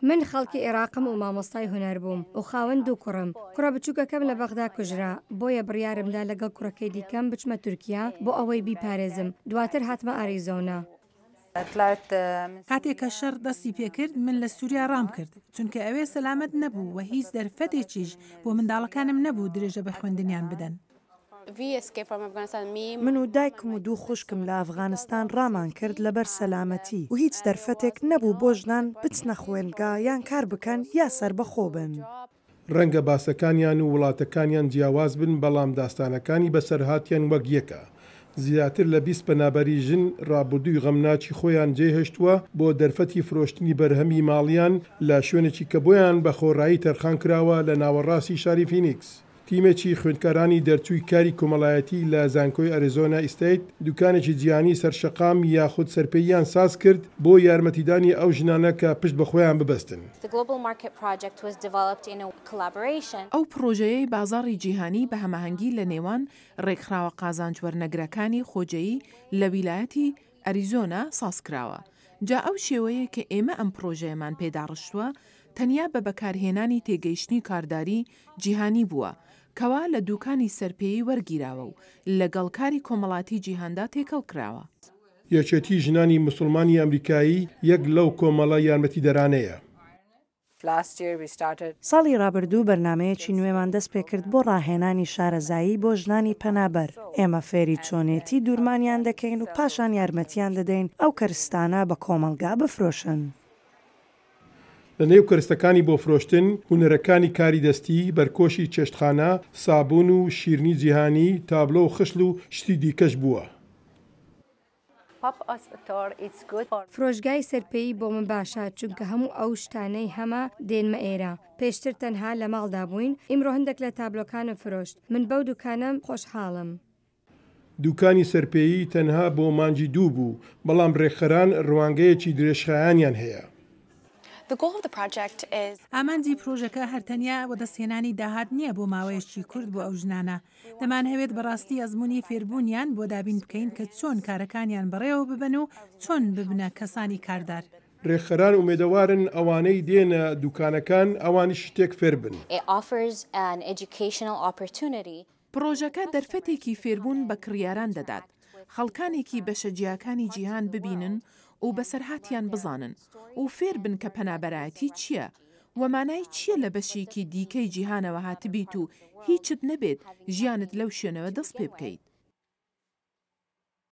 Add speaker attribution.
Speaker 1: من خەڵکی عێراقم و مامۆستای هونەر بووم و خاوەن دوو کوڕم. کوڕە بچووکەکەم لە بەغدا کوژرا، بۆیە بڕیارمدا لەگەڵ کوڕەکەی دیکەم بچمە تورکیا بۆ ئەوەی بیپارێزم. دواتر هاتمە ئاریزۆنا.
Speaker 2: کاتێککە شەڕ دەستی پێکرد من لە سووریا ڕام کرد، چونکە ئەوێ سەلامەت نەبوو و هیچ دەرفەتێکیش بۆ منداڵەکانم نەبوو درێژە بە خوێندنیان بدەن.
Speaker 3: من و دایکم و دوو خوشکم لە ئەفغانستان ڕامان کرد لەبەر سەلامەتی و هیچ دەرفەتێک نەبوو بۆ ژنان بچنە خوێنگا یان کار بکەن یا سەربەخۆ بن.
Speaker 4: ڕەنگە باسەکانیان و وڵاتەکانیان جیاواز بن، بەڵام داستانەکانی بەسەرهاتیان وەک یەکە. زیاتر لە 20 پەنابەری ژن ڕابردووی غەمناچی خۆیان جێهێشتووە بۆ دەرفەتی فرۆشتنی بەرهەمی ماڵیان لە شوێنێکی کە بۆیان بە خۆڕایی تەرخان کراوە لە ناوەڕاستی شاری فینیکس. تیمێکی خوێندکارانی دەرچووی کاری کۆمەڵایەتی لە زانکۆی ئەریزۆنا ئیستیت دوکانێکی جیهانی سەرشەقام یاخود سەرپەییان ساز کرد بۆ یارمەتیدانی ئەو ژنانە کە پشت بەخۆیان ببەستن.
Speaker 5: ئەو پرۆژەیەی بازاڕی جیهانی بە هەماهەنگی لە نێوان ڕێکخراوە قازانجوەرنەگرەکانی خۆجەیی لە ویلایەتی ئەریزۆنا سازکراوە. جا ئەو شێوەیە کە ئێمە ئەم پرۆژەیەمان پێداڕشتووە تەنیا بە بەکارهێنانی تێگەیشتنی کارداری جیهانی بووە کەوا لە دوکانی سەرپێیی وەرگیراوە و لەگەڵ کاری کۆمەڵاتی جیهاندا تێکەڵ کراوە.
Speaker 4: یەکێتی ژنانی موسڵمانی ئەمریکایی یەک لەو کۆمەڵە یارمەتیدەرانەیە.
Speaker 3: ساڵی ڕابردوو بەرنمەیەکی نوێمان دەست پێکرد بۆ ڕاهێنانی شارەزایی بۆ ژنانی پەنابەر. ئێمە فێری چۆنێتی دوورمانیان دەکەین و پاشان یارمەتیان دەدەین ئەو کەرستانە بە کۆمەلگا بفرۆشن.
Speaker 4: لە نێو کەرستەکانی بۆ فرۆشتن هونەرەکانی کاری دەستی، بەرکۆشی چێشتخانە، سابوون و شیرنی جیهانی، تابلۆ و خشل و شتی دیکەش بووە.
Speaker 1: فرۆشگای سەرپێیی بۆ من باشە چونکە هەموو ئەو شتانەی هەمە دێنمە ئێرە. پێشتر تەنها لە ماڵدا بووین، ئیمڕۆ هەندێک لە تابلۆکانم فرۆشت. من بەو دوکانم خۆشحاڵم.
Speaker 4: دوکانی سەرپێیی تەنها بۆ مانجی دوو بوو، بەڵام ڕێکخەران ڕوانگەیەکی درێژخایانیان هەیە.
Speaker 2: ئامانجی پرۆژەکە هەرتەنیا بۆ دەستهێنانی داهات نییە بۆ ماوەیەکی کورد بۆ ئەو ژنانە. دەمانهەوێت بەڕاستی ئەزمموی فێربوونیان بۆ دابین بکەین کە چۆن کارەکانیان بەڕێوە ببن و چۆن ببنە کەسانی کاردار.
Speaker 4: ڕێکخەران ئومێدەوارن ئەوانەی دێنە دوکانەکان ئەوانی شتێک فێر بن.
Speaker 5: پرۆژەکە دەرفەتێکی فێربوون بە کڕیاران دەدات. خەڵکانێکی بەشەجیاکانی جیهان ببینن و بەسەرهاتیان بزانن و فێر بن کە پەنابەرایەتی چییە؟ وەمانای چییە لە بەشێکی دیکەی جیهانەوە هاتبیت و هیچت نەبێت ژیانت لەو شوێنەوە دەست پێ بکەیت؟